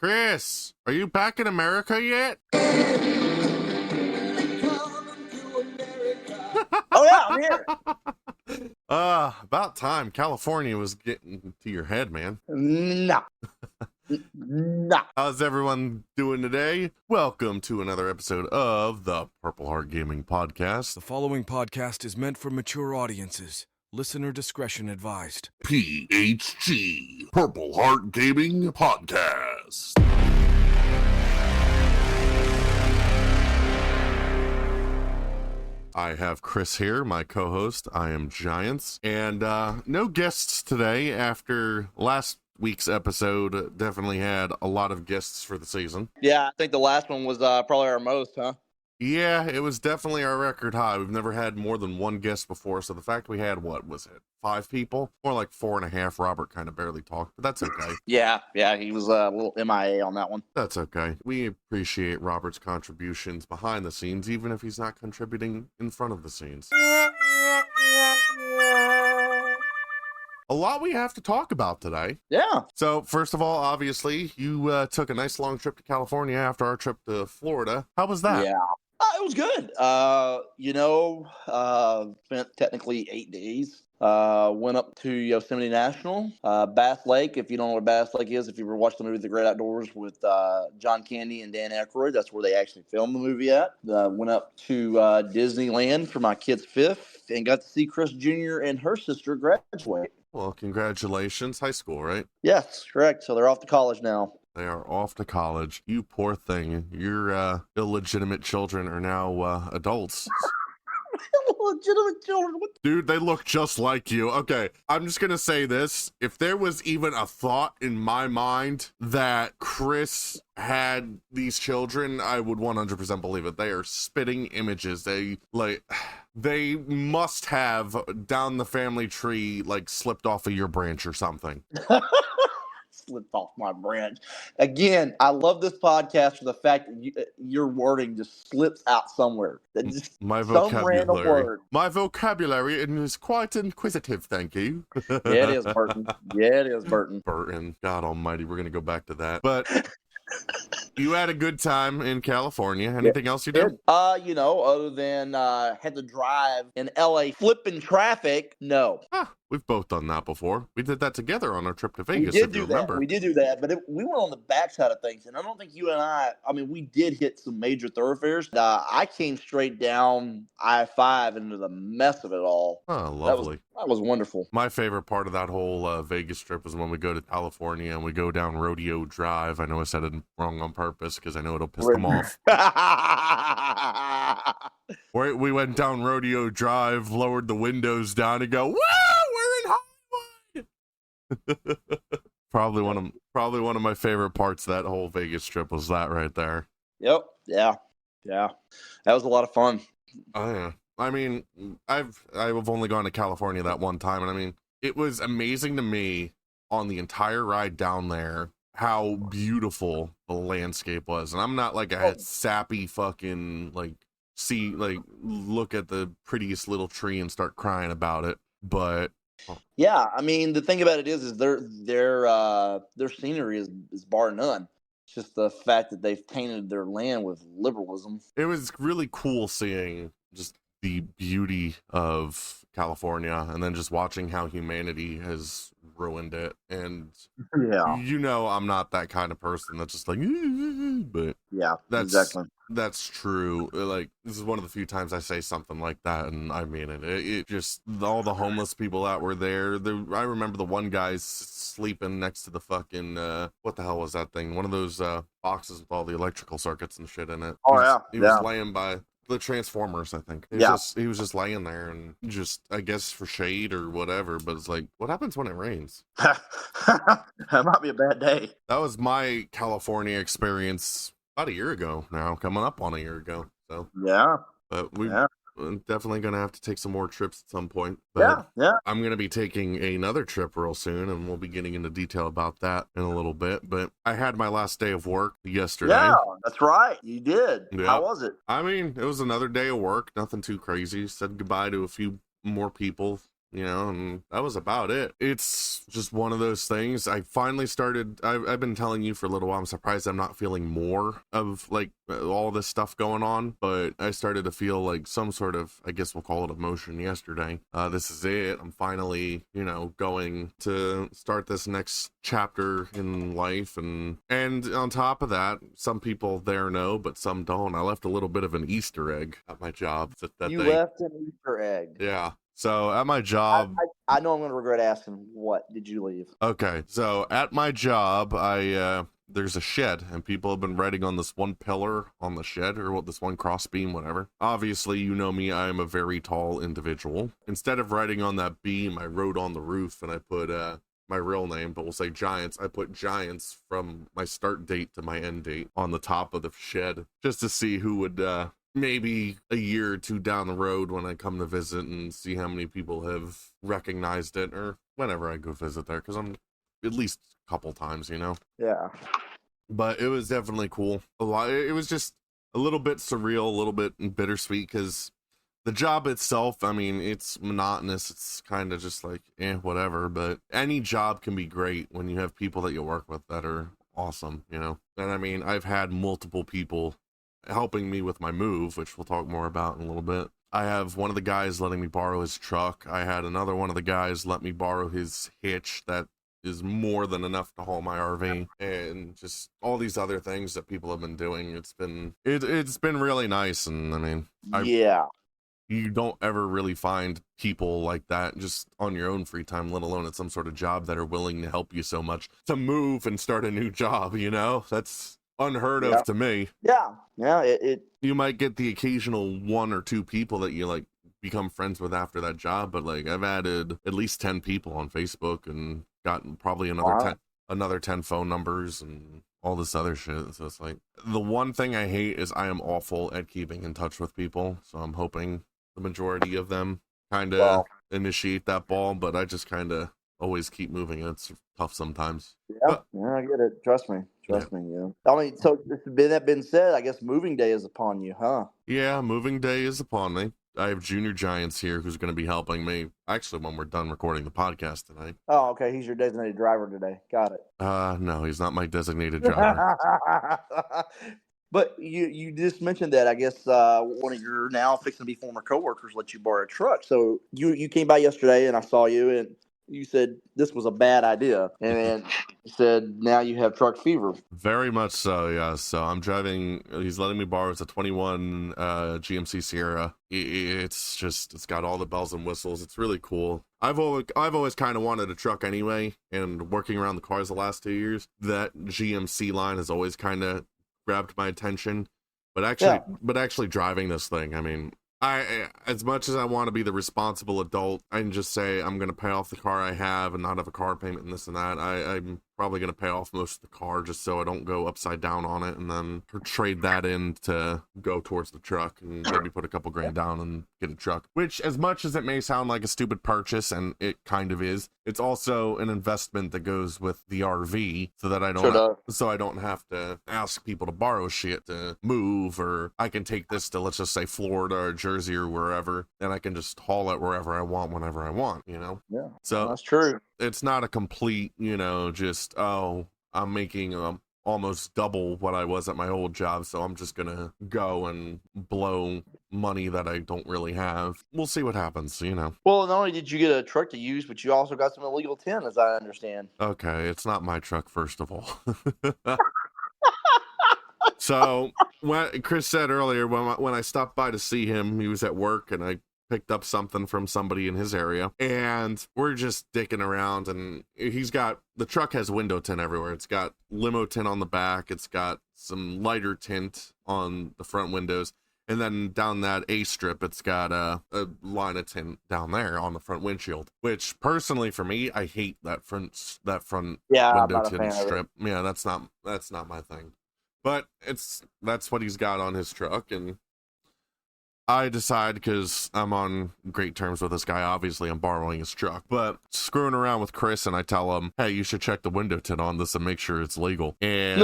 Chris, are you back in America yet? Oh yeah, I'm here. About time California was getting to your head, man. Nah. Nah. How's everyone doing today? Welcome to another episode of the Purple Heart Gaming Podcast. The following podcast is meant for mature audiences. Listener discretion advised. PHG, Purple Heart Gaming Podcast. I have Chris here, my co-host. I am Giants. And no guests today after last week's episode. Definitely had a lot of guests for the season. Yeah, I think the last one was probably our most, huh? Yeah, it was definitely our record high. We've never had more than one guest before, so the fact we had, what was it, 5 people? More like 4.5. Robert kind of barely talked, but that's okay. Yeah, he was a little MIA on that one. That's okay. We appreciate Robert's contributions behind the scenes, even if he's not contributing in front of the scenes. A lot we have to talk about today. Yeah. So, first of all, obviously, you took a nice long trip to California after our trip to Florida. How was that? Yeah. It was good. Spent technically 8 days. Went up to Yosemite National, Bass Lake. If you don't know where Bass Lake is, if you ever watched the movie The Great Outdoors with John Candy and Dan Aykroyd, that's where they actually filmed the movie at. Went up to Disneyland for my kid's 5th and got to see Chris Jr. and her sister graduate. Well, congratulations. High school, right? Yes, correct. So they're off to college now. They are off to college. You poor thing. Your illegitimate children are now adults. Legitimate children. Dude, they look just like you. Okay, I'm just gonna say this. If there was even a thought in my mind that Chris had these children, I would 100% believe it. They are spitting images. They must have down the family tree, like slipped off of your branch or something. Slipped off my branch. Again, I love this podcast for the fact that your wording just slips out somewhere. Just My some random word. My vocabulary is quite inquisitive, thank you. Yeah, it is, Burton. Yeah, it is, Burton. Burton. God almighty, we're going to go back to that. But you had a good time in California. Anything else you did? Other than had to drive in LA flipping traffic, no. We've both done that before. We did that together on our trip to Vegas, We if you remember. We did do that, but we went on the backside of things, and I don't think you and I mean, we did hit some major thoroughfares. I came straight down I-5 into the mess of it all. Oh, lovely. That was wonderful. My favorite part of that whole Vegas trip was when we go to California and we go down Rodeo Drive. I know I said it wrong on purpose because I know it'll piss them off. We went down Rodeo Drive, lowered the windows down, and go, woo! We're in Hollywood. Probably one of my favorite parts of that whole Vegas trip was that right there. Yep. Yeah. That was a lot of fun. Oh yeah. I mean, I've only gone to California that one time, and I mean, it was amazing to me on the entire ride down there how beautiful the landscape was. And I'm not like a sappy fucking look at the prettiest little tree and start crying about it, but yeah, I mean, the thing about it is their scenery is bar none. It's just the fact that they've tainted their land with liberalism. It was really cool seeing just the beauty of California and then just watching how humanity has ruined it. And I'm not that kind of person that's just like, but yeah, exactly. That's true. Like, this is one of the few times I say something like that, and I mean it. It just, all the homeless people that were there. I remember the one guy sleeping next to the fucking, what the hell was that thing? One of those boxes with all the electrical circuits and shit in it. He was laying by the Transformers, I think. He was just laying there and just, I guess, for shade or whatever, but it's like, what happens when it rains? That might be a bad day. That was my California experience about a year ago now, coming up on a year ago. So yeah, but we're definitely gonna have to take some more trips at some point. But yeah, I'm gonna be taking another trip real soon, and we'll be getting into detail about that in a little bit. But I had my last day of work yesterday. Yeah, that's right, you did. Yeah. How was it? I mean, it was another day of work, nothing too crazy. Said goodbye to a few more people you know, and that was about it. It's just one of those things. I finally started, I've been telling you for a little while, I'm surprised I'm not feeling more of like all this stuff going on, but I started to feel like some sort of, I guess we'll call it emotion yesterday. This is it. I'm finally, you know, going to start this next chapter in life. And on top of that, some people there know, but some don't. I left a little bit of an Easter egg at my job. Left an Easter egg. Yeah. So at my job, I know I'm going to regret asking, what did you leave? okay. So at my job, there's a shed, and people have been writing on this one pillar on the shed, or what, this one cross beam, whatever. Obviously, you know me, I am a very tall individual. Instead of writing on that beam, I wrote on the roof, and I put my real name, but we'll say Giants. I put Giants from my start date to my end date on the top of the shed, just to see who would maybe a year or two down the road when I come to visit and see how many people have recognized it, or whenever I go visit there, because I'm at least a couple times, you know. Yeah. But it was definitely cool. It was just a little bit surreal, a little bit bittersweet, because the job itself, I mean, it's monotonous. It's kind of just like, whatever. But any job can be great when you have people that you work with that are awesome, you know. And I mean, I've had multiple people helping me with my move, which we'll talk more about in a little bit. I have one of the guys letting me borrow his truck. I had another one of the guys let me borrow his hitch that is more than enough to haul my RV, and just all these other things that people have been doing. It's been really nice. And I mean, you don't ever really find people like that just on your own free time, let alone at some sort of job, that are willing to help you so much to move and start a new job, you know. That's unheard of to me. You might get the occasional one or two people that you like become friends with after that job, but like I've added at least 10 people on Facebook and gotten probably another 10 phone numbers and all this other shit. So it's like, the one thing I hate is I am awful at keeping in touch with people, so I'm hoping the majority of them kind of initiate that ball, but I just kind of always keep moving. It's tough sometimes. I get it. Trust me. I mean, so that being said, I guess moving day is upon you, huh? Yeah, moving day is upon me. I have Junior Giants here who's going to be helping me, actually, when we're done recording the podcast tonight. Oh, okay. He's your designated driver today. Got it. No, he's not my designated driver. But you just mentioned that, I guess, one of your now fixing to be former coworkers let you borrow a truck. So you came by yesterday and I saw you, and you said this was a bad idea, and then you said now you have truck fever. Very much so, yeah. So I'm driving, he's letting me borrow, it's a 21 GMC Sierra. It's got all the bells and whistles. It's really cool. I've always kind of wanted a truck anyway, and working around the cars the last 2 years, that GMC line has always kind of grabbed my attention. But actually driving this thing, I mean, I as much as I want to be the responsible adult, I can just say I'm going to pay off the car I have and not have a car payment and this and that. I'm probably going to pay off most of the car just so I don't go upside down on it, and then trade that in to go towards the truck and maybe put a couple grand down and get a truck. Which, as much as it may sound like a stupid purchase, and it kind of is, it's also an investment that goes with the RV, so that I don't have to ask people to borrow shit to move, or I can take this to, let's just say, Florida or Jersey or wherever, and I can just haul it wherever I want, whenever I want, you know? Yeah, so that's true. It's not a complete, you know, just, I'm making almost double what I was at my old job, so I'm just gonna go and blow money that I don't really have. We'll see what happens, you know. Well, not only did you get a truck to use, but you also got some illegal tin, as I understand. Okay, it's not my truck, first of all. So, when Chris said earlier, when I stopped by to see him, he was at work, and I picked up something from somebody in his area, and we're just dicking around, and the truck has window tint everywhere. It's got limo tint on the back, it's got some lighter tint on the front windows, and then down that A strip, it's got a line of tint down there on the front windshield, which personally for me, I hate that front window tint strip. Yeah, that's not my thing. But that's what he's got on his truck, and I decide, because I'm on great terms with this guy, obviously I'm borrowing his truck, but screwing around with Chris, and I tell him, hey, you should check the window tint on this and make sure it's legal. And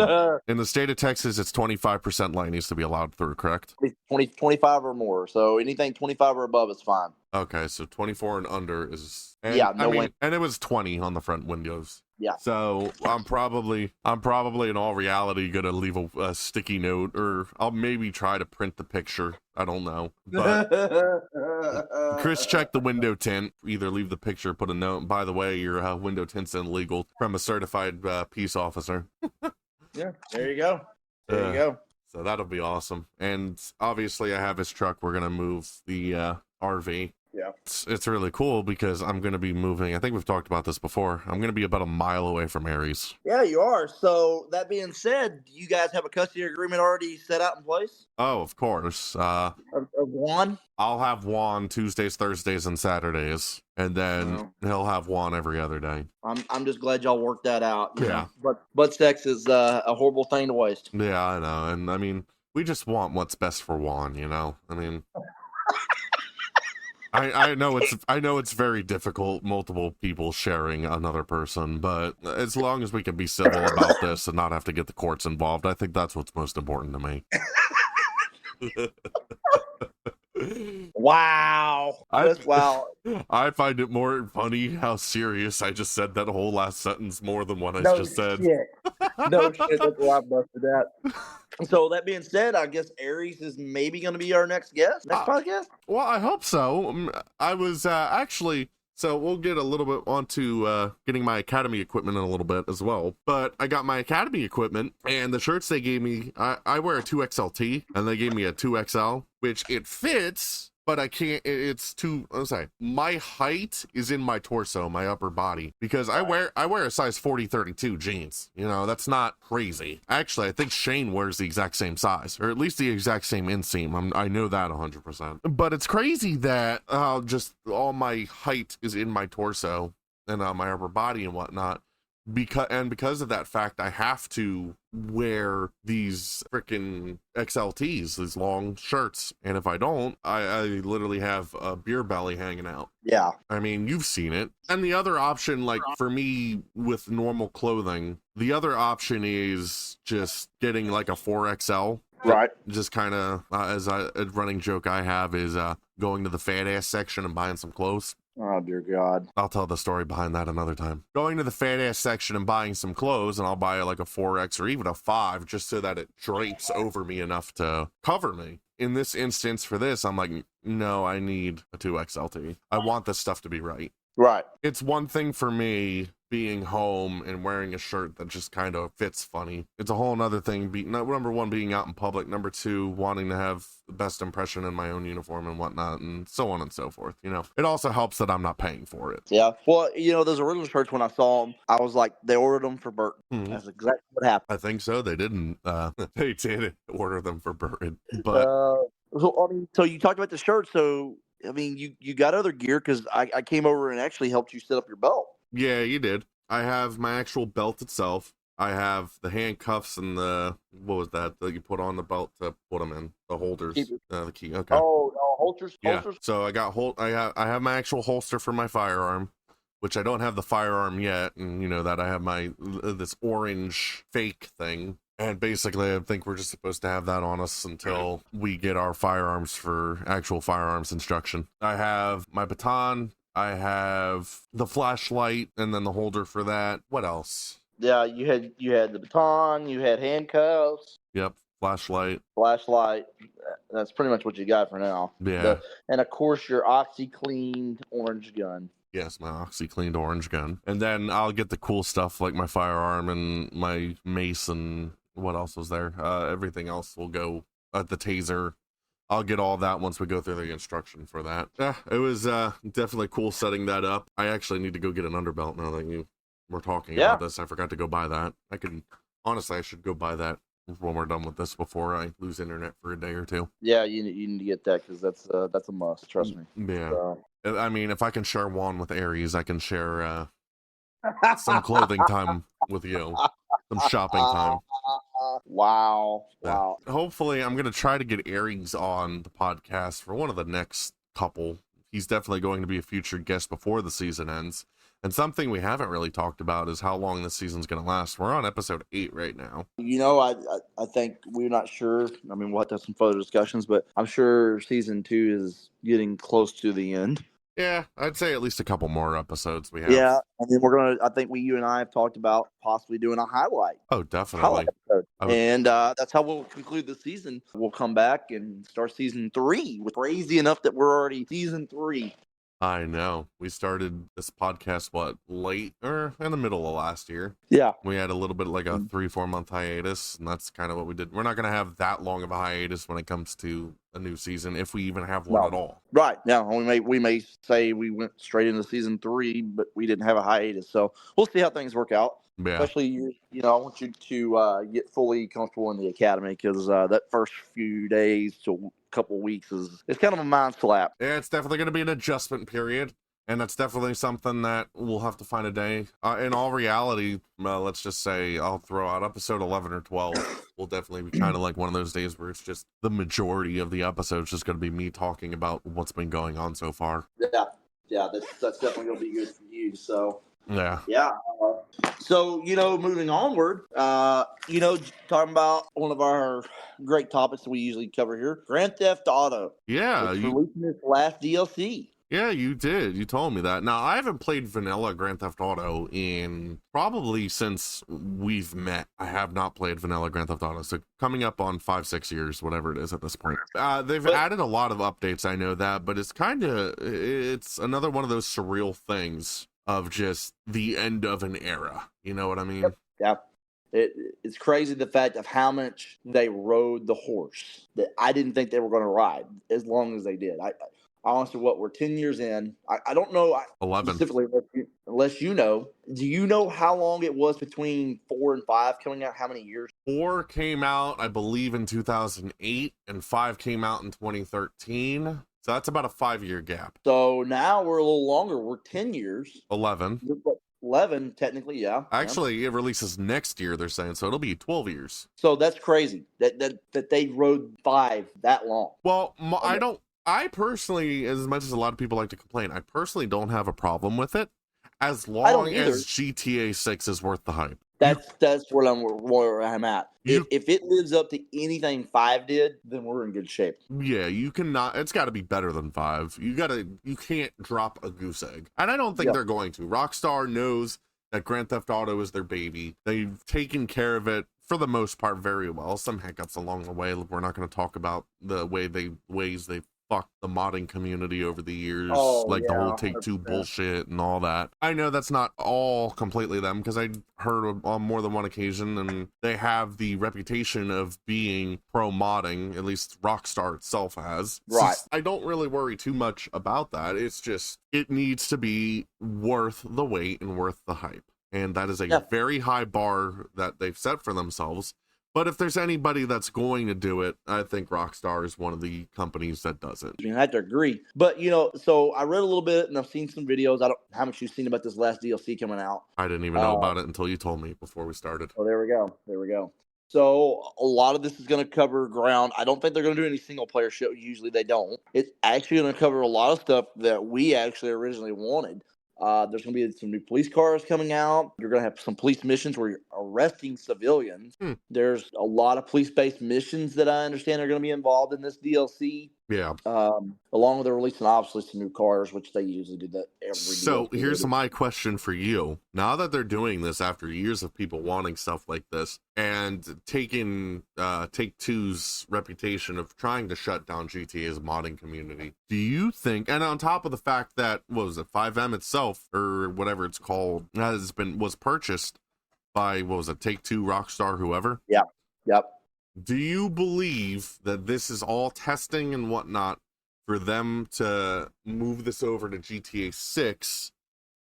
in the state of Texas, it's 25% light needs to be allowed through, correct? 25 or more. So anything 25 or above is fine. Okay, so 24 and under is... And, yeah, no way. And it was 20 on the front windows. Yeah. So I'm probably in all reality gonna leave a sticky note, or I'll maybe try to print the picture. I don't know. But Chris checked the window tint. Either leave the picture, put a note. By the way, your window tint's illegal, from a certified peace officer. Yeah. There you go. There you go. So that'll be awesome. And obviously, I have his truck. We're gonna move the RV. Yeah. It's really cool because I'm going to be moving. I think we've talked about this before. I'm going to be about a mile away from Aries. Yeah, you are. So that being said, do you guys have a custody agreement already set out in place? Oh, of course. Of Juan? I'll have Juan Tuesdays, Thursdays, and Saturdays, and then he'll have Juan every other day. I'm just glad y'all worked that out. Yeah. But butt sex is a horrible thing to waste. Yeah, I know. And I mean, we just want what's best for Juan, you know? I mean... I know it's very difficult, multiple people sharing another person, but as long as we can be civil about this and not have to get the courts involved, I think that's what's most important to me. Wow. Wow. I find it more funny how serious I just said that whole last sentence more than what I just said. No shit, that's why I busted that. So that being said, I guess Aries is maybe going to be our next podcast. Well, I hope so. I was actually, so we'll get a little bit onto getting my Academy equipment in a little bit as well. But I got my Academy equipment, and the shirts they gave me, I wear a 2XLT, and they gave me a 2XL, which it fits, but I can't, it's too, I'm sorry, my height is in my torso, my upper body, because I wear a size 40-32 jeans. You know, that's not crazy. Actually, I think Shane wears the exact same size, or at least the exact same inseam. I know that 100%. But it's crazy that just all my height is in my torso and my upper body and whatnot. Because of that fact, I have to wear these freaking XLTs, these long shirts. And if I don't, I literally have a beer belly hanging out. Yeah. I mean, you've seen it. And the other option, like for me with normal clothing, the other option is just getting like a 4XL. Right. Just kind of, a running joke I have is going to the fat ass section and buying some clothes. Oh, dear God. I'll tell the story behind that another time. Going to the fat ass section and buying some clothes, and I'll buy like a 4X or even a 5 just so that it drapes over me enough to cover me. In this instance for this, I'm like, no, I need a 2XLT. I want this stuff to be right. Right. It's one thing for me being home and wearing a shirt that just kind of fits funny. It's a whole nother thing. Number one, being out in public. Number two, wanting to have the best impression in my own uniform and whatnot, and so on and so forth. You know, it also helps that I'm not paying for it. Yeah. Well, you know, those original shirts, when I saw them, I was like, they ordered them for Burton. Mm-hmm. That's exactly what happened. I think so. They didn't. They did order them for Burton, but so you talked about the shirt. So I mean, you got other gear, because I came over and actually helped you set up your belt. Yeah, you did. I have my actual belt itself. I have the handcuffs and the, what was that you put on the belt to put them in, the holders, the key. Okay. Oh, holsters. Yeah. So I got I have my actual holster for my firearm, which I don't have the firearm yet, and you know that I have my this orange fake thing. And basically, I think we're just supposed to have that on us until we get our firearms for actual firearms instruction. I have my baton, I have the flashlight, and then the holder for that. What else? Yeah, you had the baton, you had handcuffs. Yep, flashlight. That's pretty much what you got for now. Yeah. And of course, your OxyClean orange gun. Yes, my OxyClean orange gun. And then I'll get the cool stuff like my firearm and my mace and what else was there? Everything else will go at the taser. I'll get all that once we go through the instruction for that. Yeah, it was definitely cool setting that up. I actually need to go get an underbelt now that you were talking about this. I forgot to go buy that. I should go buy that when we're done with this before I lose internet for a day or two. Yeah, you need to get that, because that's a must. Trust me. Yeah. I mean, if I can share one with Aries, I can share some clothing time with you. Some shopping time. Wow. Yeah. Hopefully, I'm going to try to get Aries on the podcast for one of the next couple. He's definitely going to be a future guest before the season ends. And something we haven't really talked about is how long this season's going to last. We're on episode 8 right now. I think we're not sure. I mean, we'll have to have some further discussions, but I'm sure season 2 is getting close to the end. Yeah, I'd say at least a couple more episodes we have. Yeah, and then I think you and I have talked about possibly doing a highlight. Oh, definitely. And that's how we'll conclude the season. We'll come back and start season 3. Crazy enough that we're already season 3. I know. We started this podcast, late or in the middle of last year. Yeah. We had a little bit like a 3-4 month hiatus, and that's kind of what we did. We're not going to have that long of a hiatus when it comes to a new season, if we even have one at all. Right. Yeah. We may say we went straight into season 3, but we didn't have a hiatus. So we'll see how things work out. Yeah. Especially, I want you to get fully comfortable in the academy, because that first few days to couple weeks it's kind of a mind slap. Yeah, it's definitely going to be an adjustment period, and that's definitely something that we'll have to find a day. In all reality, let's just say I'll throw out episode 11 or 12. Will definitely be kind of like one of those days where it's just the majority of the episode's just going to be me talking about what's been going on so far. Yeah, that's definitely going to be good for you. So yeah. So, moving onward, talking about one of our great topics that we usually cover here, Grand Theft Auto. Yeah. Releasing its last DLC. Yeah, you did. You told me that. Now, I haven't played vanilla Grand Theft Auto in probably since we've met. I have not played vanilla Grand Theft Auto. So coming up on 5-6 years, whatever it is at this point. They've added a lot of updates. I know that, but it's another one of those surreal things of just the end of an era. You know what I mean? Yeah. It's crazy the fact of how much they rode the horse that I didn't think they were going to ride as long as they did. I honestly, we're 10 years in. I don't know 11 specifically, unless you know. Do you know how long it was between 4 and 5 coming out? How many years? 4 came out, I believe, in 2008, and 5 came out in 2013. So that's about a 5-year gap. So now we're a little longer. We're 10 years. 11. 11, technically, yeah. Actually, it releases next year, they're saying, so it'll be 12 years. So that's crazy that they rode 5 that long. Well, I personally, as much as a lot of people like to complain, I personally don't have a problem with it as long as GTA 6 is worth the hype. That's where I'm at. If it lives up to anything 5 did, then we're in good shape. Yeah, you cannot. It's got to be better than 5. You can't drop a goose egg, and I don't think they're going to. Rockstar knows that Grand Theft Auto is their baby. They've taken care of it for the most part very well. Some hiccups along the way. We're not going to talk about the ways they fucked the modding community over the years, the whole Take-Two bullshit and all that. I know that's not all completely them, because I heard on more than one occasion, and they have the reputation of being pro-modding, at least Rockstar itself has. Right. So I don't really worry too much about that. It's just, it needs to be worth the wait and worth the hype. And that is a very high bar that they've set for themselves. But if there's anybody that's going to do it, I think Rockstar is one of the companies that does it. I have to agree. But, so I read a little bit and I've seen some videos. I don't know how much you've seen about this last DLC coming out. I didn't even know about it until you told me before we started. Oh, there we go. So a lot of this is going to cover ground. I don't think they're going to do any single player shit. Usually they don't. It's actually going to cover a lot of stuff that we actually originally wanted. There's going to be some new police cars coming out. You're going to have some police missions where you're arresting civilians. There's a lot of police-based missions that I understand are going to be involved in this DLC. Yeah. Along with the releasing, obviously, some new cars, which they usually do that every So here's my question for you. Now that they're doing this after years of people wanting stuff like this and taking Take-Two's reputation of trying to shut down GTA's modding community, do you think, and on top of the fact that, 5M itself, or whatever it's called, was purchased by, Take-Two, Rockstar, whoever? Yeah. Yep. Do you believe that this is all testing and whatnot for them to move this over to GTA 6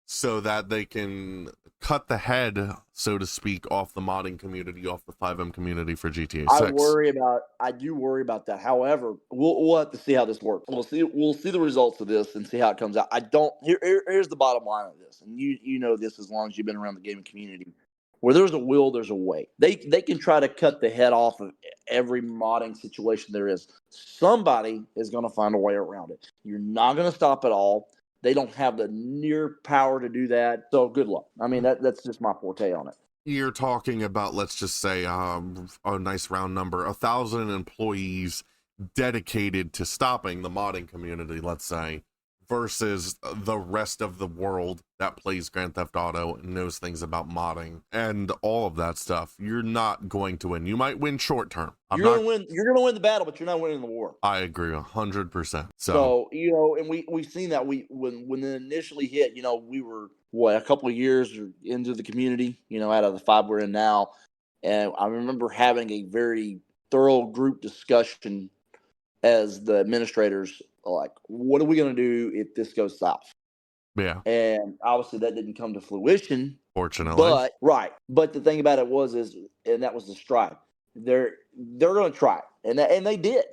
so that they can cut the head, so to speak, off the modding community, off the 5M community for GTA 6? I do worry about that. However, we'll have to see how this works. We'll see the results of this and see how it comes out. Here's the bottom line of this, and you know this as long as you've been around the gaming community. Where there's a will, there's a way. They can try to cut the head off of every modding situation there is. Somebody is going to find a way around it. You're not going to stop it all. They don't have the near power to do that. So good luck. I mean, that's just my forte on it. You're talking about, let's just say, a nice round number, 1,000 employees dedicated to stopping the modding community, let's say, versus the rest of the world that plays Grand Theft Auto and knows things about modding and all of that stuff. You're not going to win. You might win short term. You're going to win. You're going to win the battle, but you're not winning the war. I agree 100%. So and we've seen that when it initially hit, we were a couple of years into the community, out of the 5 we're in now, and I remember having a very thorough group discussion as the administrators, like, what are we going to do if this goes south? Yeah. And obviously that didn't come to fruition. Fortunately. But the thing about it and that was the strike. They're going to try it. And they did.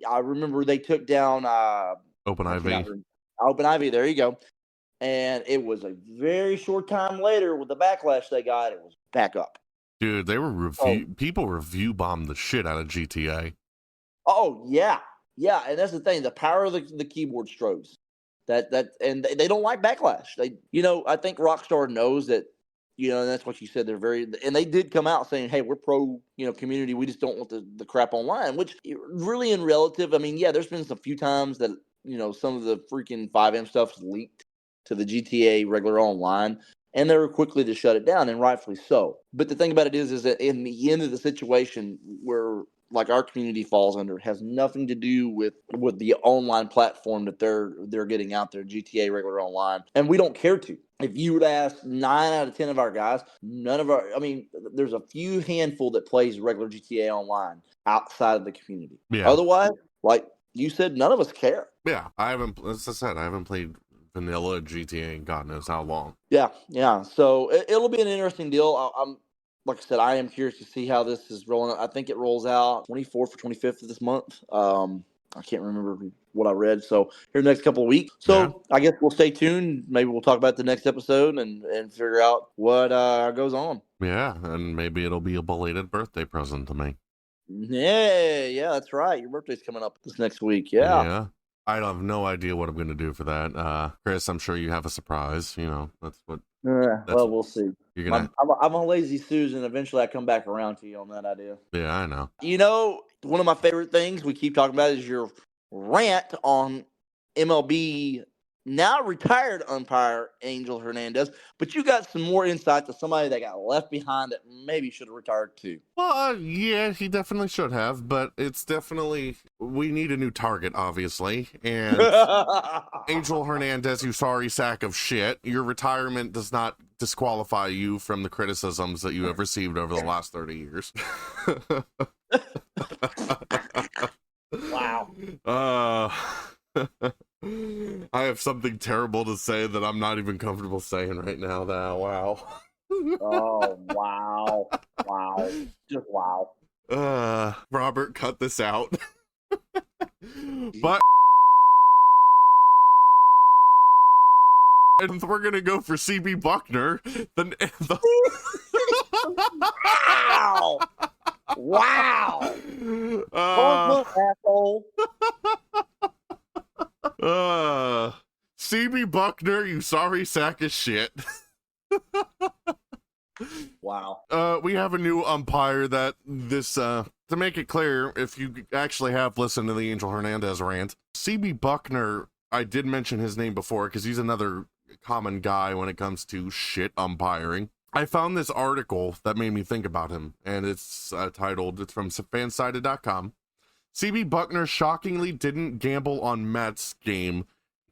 I remember they took down Open Ivy. Open Ivy, there you go. And it was a very short time later with the backlash they got, it was back up. Dude, they were people review bombed the shit out of GTA. Oh yeah, yeah, and that's the thing. The power of the keyboard strokes. And they don't like backlash. I think Rockstar knows that. And that's what you said. And they did come out saying, "Hey, we're pro, community. We just don't want the crap online." Which really, in relative, I mean, yeah, there's been a few times that some of the freaking 5M stuff's leaked to the GTA regular online, and they were quickly to shut it down, and rightfully so. But the thing about it is that in the end of the situation, where like our community falls under, has nothing to do with the online platform that they're getting out there, GTA regular online, and we don't care to. If you would ask 9 out of 10 of our guys, there's a few handful that plays regular GTA online outside of the community. Yeah. Otherwise, like you said, none of us care. Yeah, as I said, I haven't played vanilla GTA in God knows how long. Yeah. So it'll be an interesting deal. I'm like I said, I am curious to see how this is rolling out. I think it rolls out 24th or 25th of this month. I can't remember what I read. So here in the next couple of weeks. So I guess we'll stay tuned. Maybe we'll talk about the next episode and figure out what goes on. Yeah, and maybe it'll be a belated birthday present to me. Yeah, that's right. Your birthday's coming up this next week. Yeah. I have no idea what I'm going to do for that. Chris, I'm sure you have a surprise. That's what. Well, we'll see. You're gonna. I'm a lazy Susan. Eventually, I come back around to you on that idea. Yeah, I know. One of my favorite things we keep talking about is your rant on MLB now retired umpire Angel Hernandez. But you got some more insight to somebody that got left behind that maybe should have retired too. Well, yeah, he definitely should have, but it's definitely, we need a new target, obviously. And Angel Hernandez, you sorry sack of shit, your retirement does not disqualify you from the criticisms that you have received over the last 30 years. Wow. I have something terrible to say that I'm not even comfortable saying right now. Wow. Oh, wow. Wow. Just wow. Robert, cut this out. But and we're gonna go for CB Buckner. Wow. Wow. Asshole. CB Buckner, you sorry sack of shit. Wow. We have a new umpire that to make it clear, if you actually have listened to the Angel Hernandez rant, CB Buckner, I did mention his name before because he's another common guy when it comes to shit umpiring. I found this article that made me think about him, and it's titled, it's from fansided.com. CB Buckner shockingly didn't gamble on Mets game.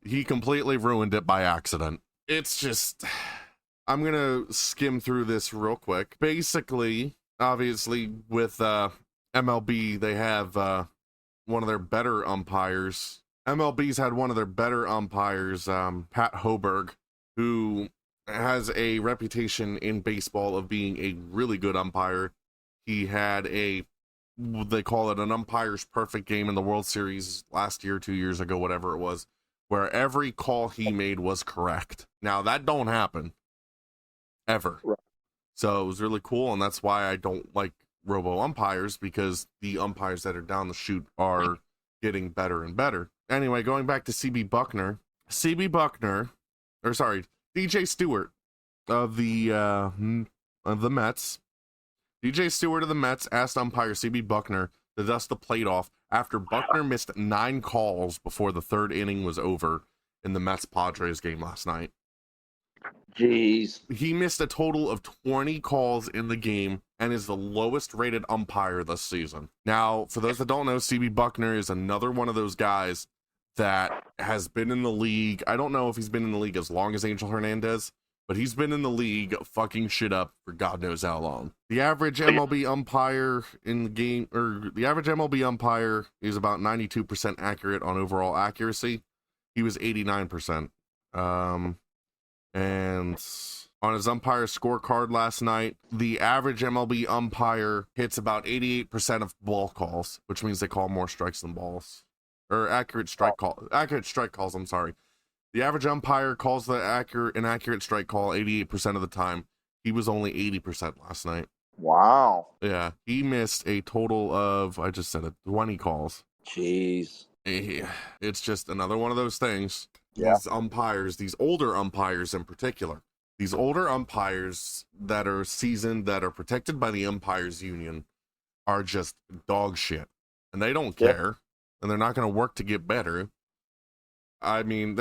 He completely ruined it by accident. It's just, I'm going to skim through this real quick. Basically, obviously, with MLB, they have one of their better umpires. MLB's had one of their better umpires, Pat Hoberg, who has a reputation in baseball of being a really good umpire. He had they call it an umpire's perfect game in the World Series last year, 2 years ago, whatever it was, where every call he made was correct. Now, that don't happen. Ever. Right. So it was really cool, and that's why I don't like robo umpires, because the umpires that are down the chute are getting better and better. Anyway, going back to DJ Stewart of the Mets. DJ Stewart of the Mets asked umpire CB Buckner to dust the plate off after Buckner missed 9 calls before the 3rd inning was over in the Mets-Padres game last night. Jeez. He missed a total of 20 calls in the game and is the lowest rated umpire this season. Now, for those that don't know, CB Buckner is another one of those guys that has been in the league. I don't know if he's been in the league as long as Angel Hernandez, but he's been in the league fucking shit up for God knows how long. The average MLB umpire in the game, or the average MLB umpire is about 92% accurate on overall accuracy. He was 89%. And on his umpire scorecard last night, the average MLB umpire hits about 88% of ball calls, which means they call more strikes than balls. Or accurate strike calls, I'm sorry. The average umpire calls an accurate strike call 88% of the time. He was only 80% last night. Wow. Yeah, he missed a total of, 20 calls. Jeez. It's just another one of those things. Yeah. These umpires, these older umpires in particular, these older umpires that are seasoned, that are protected by the umpires union, are just dog shit. And they don't care. And they're not going to work to get better. I mean,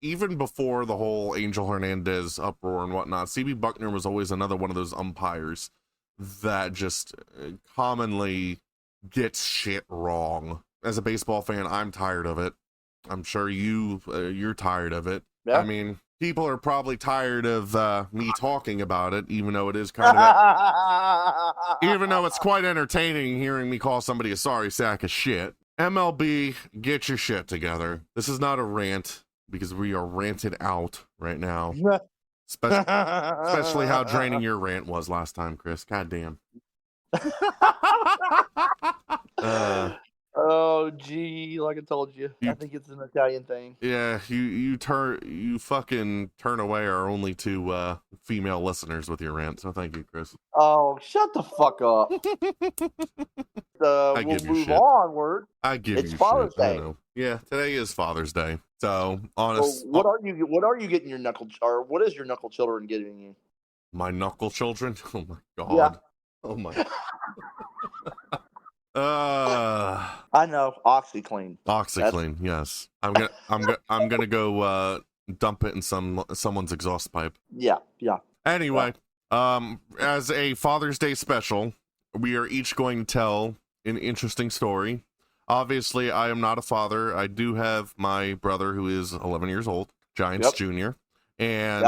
even before the whole Angel Hernandez uproar and whatnot, CB Buckner was always another one of those umpires that just commonly gets shit wrong. As a baseball fan, I'm tired of it. I'm sure you're tired of it. Yeah. I mean, people are probably tired of me talking about it, even though it is kind of, even though it's quite entertaining hearing me call somebody a sorry sack of shit. MLB, get your shit together. This is not a rant, because we are ranted out right now. Especially how draining your rant was last time, Chris. God damn. Oh, gee, like I told you, I think it's an Italian thing. Yeah, you fucking turn away our only 2 female listeners with your rant, so thank you, Chris. Oh, shut the fuck up. We'll move onward. I give it's you Father's shit. I Day. know. Yeah, today is Father's Day. So, honest. So what are you getting your knuckle, or what is your knuckle children getting you? My knuckle children? Oh my god. Yeah. Oh my. I know, OxyClean. OxyClean, yes. I'm gonna go dump it in someone's exhaust pipe. Yeah. Anyway, as a Father's Day special, we are each going to tell an interesting story. Obviously, I am not a father. I do have my brother who is 11 years old, Giants Jr. And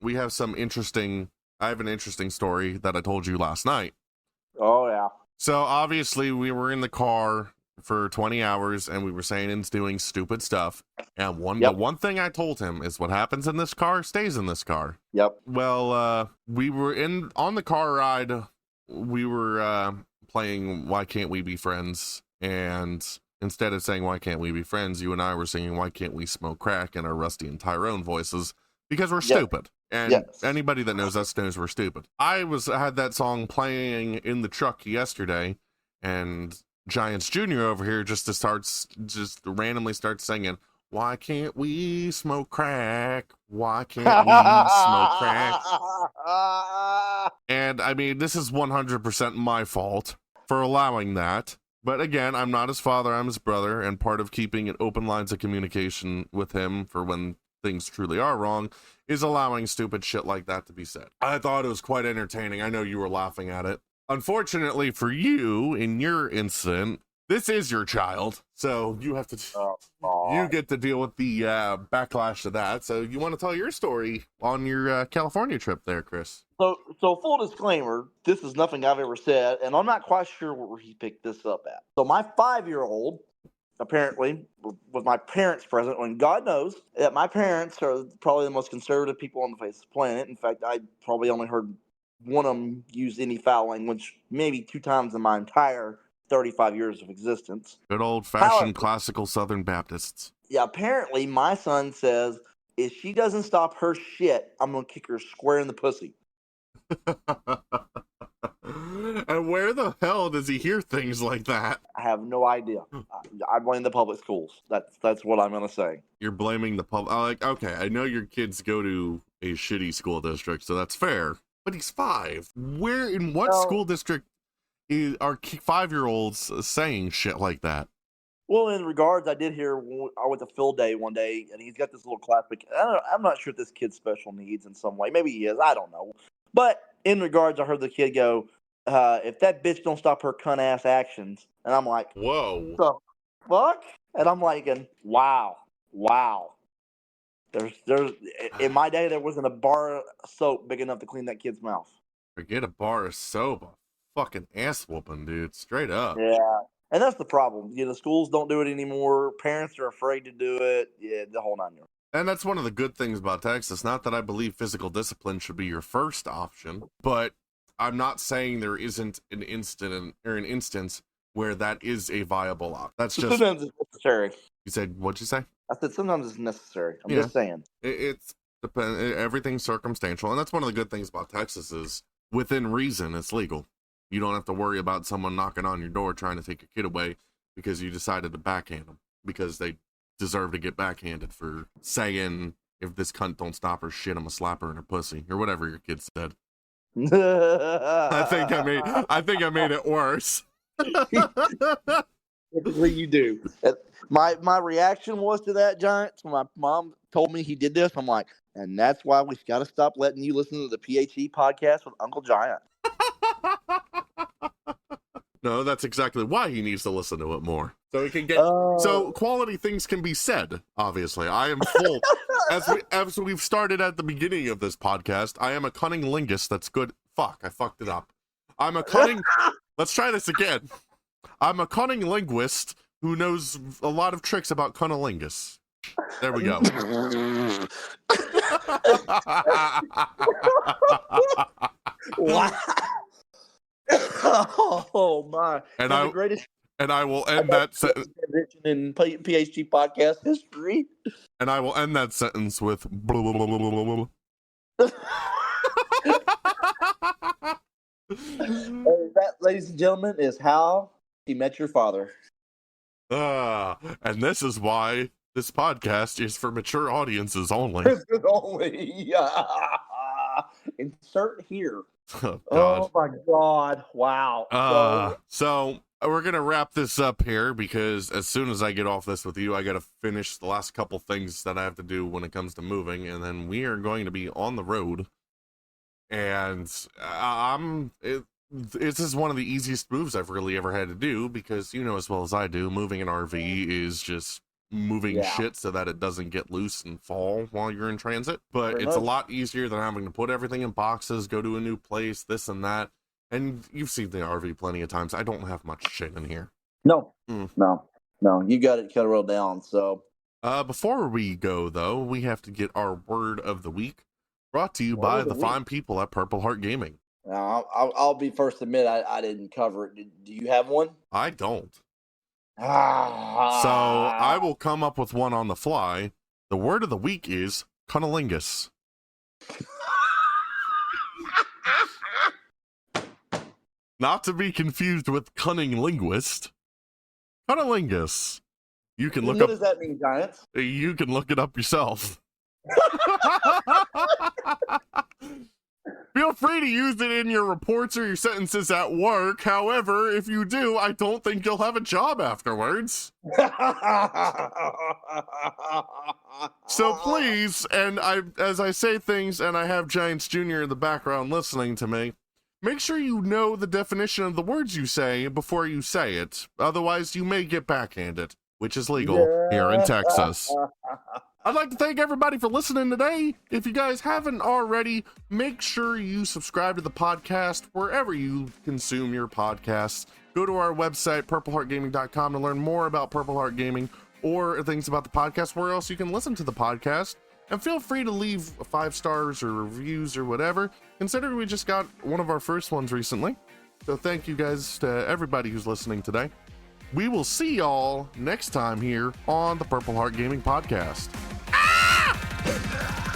we have I have an interesting story that I told you last night. Oh, yeah. So obviously we were in the car for 20 hours and we were saying and doing stupid stuff. And the one thing I told him is what happens in this car stays in this car. Yep. Well, we were on the car ride. We were playing Why Can't We Be Friends? And instead of saying Why Can't We Be Friends, you and I were singing Why Can't We Smoke Crack in our Rusty and Tyrone voices, because we're stupid. And anybody that knows us knows we're stupid. I had that song playing in the truck yesterday, and Giants Jr. over here just randomly starts singing, Why can't we smoke crack? Why can't we smoke crack? And I mean, this is 100% my fault for allowing that. But again, I'm not his father, I'm his brother, and part of keeping an open lines of communication with him for when things truly are wrong is allowing stupid shit like that to be said. I thought it was quite entertaining. I know you were laughing at it. Unfortunately for you, in your incident, this is your child, so you have to you get to deal with the backlash of that. So you want to tell your story on your California trip there, Chris? So full disclaimer, this is nothing I've ever said, and I'm not quite sure where he picked this up at. So my 5-year-old, apparently, with my parents present, when God knows that my parents are probably the most conservative people on the face of the planet. In fact, I probably only heard one of them use any foul language maybe 2 times in my entire 35 years of existence. Good old-fashioned classical Southern Baptists. Yeah, apparently my son says if she doesn't stop her shit, I'm gonna kick her square in the pussy. And where the hell does he hear things like that? I have no idea. I blame the public schools. That's what I'm gonna say. You're blaming the public. Like, okay, I know your kids go to a shitty school district, so that's fair. But he's 5. Where in what school district are 5-year-olds saying shit like that? Well, in regards, I did hear I went to Phil Day one day, and he's got this little classic. I'm not sure if this kid's special needs in some way. Maybe he is. I don't know. But in regards, I heard the kid go, "If that bitch don't stop her cunt ass actions," and I'm like, "Whoa, the fuck!" And I'm like, "Wow." There's in my day there wasn't a bar of soap big enough to clean that kid's mouth. Forget a bar of soap, a fucking ass whooping, dude. Straight up. Yeah. And that's the problem. You know, the schools don't do it anymore. Parents are afraid to do it. Yeah, the whole 9 yards. And that's one of the good things about Texas. Not that I believe physical discipline should be your first option, but I'm not saying there isn't an instance where that is a viable option. That's just sometimes it's necessary. You said, what'd you say? I said sometimes it's necessary. I'm just saying. It's everything's circumstantial, and that's one of the good things about Texas is within reason it's legal. You don't have to worry about someone knocking on your door trying to take your kid away because you decided to backhand them because they deserve to get backhanded for saying, if this cunt don't stop her shit, I'm gonna slap her in her pussy, or whatever your kid said. I think I made it worse. You do. My reaction was to that, Giants, when my mom told me he did this, I'm like, and that's why we've got to stop letting you listen to the PHG podcast with Uncle Giant. No, that's exactly why he needs to listen to it more. So he can get so quality things can be said, obviously. I am full as we've started at the beginning of this podcast, I am a cunning linguist that's good. Fuck, I fucked it up. I'm a cunning let's try this again. I'm a cunning linguist who knows a lot of tricks about cunnilingus. There we go. Wow. Oh my! And I will end that sentence in PHG podcast history. And I will end that sentence with blah, blah, blah, blah, blah, blah. That, ladies and gentlemen, is how he met your father. And this is why this podcast is for mature audiences only. Insert here. Oh my God. Wow. So we're going to wrap this up here because as soon as I get off this with you, I got to finish the last couple things that I have to do when it comes to moving. And then we are going to be on the road. And this is one of the easiest moves I've really ever had to do because you know as well as I do, moving an RV is just moving shit so that it doesn't get loose and fall while you're in transit. But it's a lot easier than having to put everything in boxes, go to a new place, this and that. And you've seen the RV plenty of times. I don't have much shit in here. No, you got it cut real down. So before we go though, we have to get our word of the week brought to you by the fine people at Purple Heart Gaming. I'll be first to admit I didn't cover it. Do you have one? I don't. So I will come up with one on the fly. The word of the week is cunnilingus. Not to be confused with cunning linguist. Cunnilingus. You can look up. What does that mean, Giants? You can look it up yourself. Feel free to use it in your reports or your sentences at work. However, if you do, I don't think you'll have a job afterwards. So please, and as I say things and I have Giants Jr. in the background listening to me, make sure you know the definition of the words you say before you say it. Otherwise, you may get backhanded, which is legal here in Texas. I'd like to thank everybody for listening today. If you guys haven't already, make sure you subscribe to the podcast wherever you consume your podcasts. Go to our website, purpleheartgaming.com, to learn more about Purple Heart Gaming or things about the podcast, where else you can listen to the podcast. And feel free to leave 5 stars or reviews or whatever, considering we just got one of our first ones recently. So thank you guys to everybody who's listening today. We will see y'all next time here on the Purple Heart Gaming Podcast. Ah! Yeah.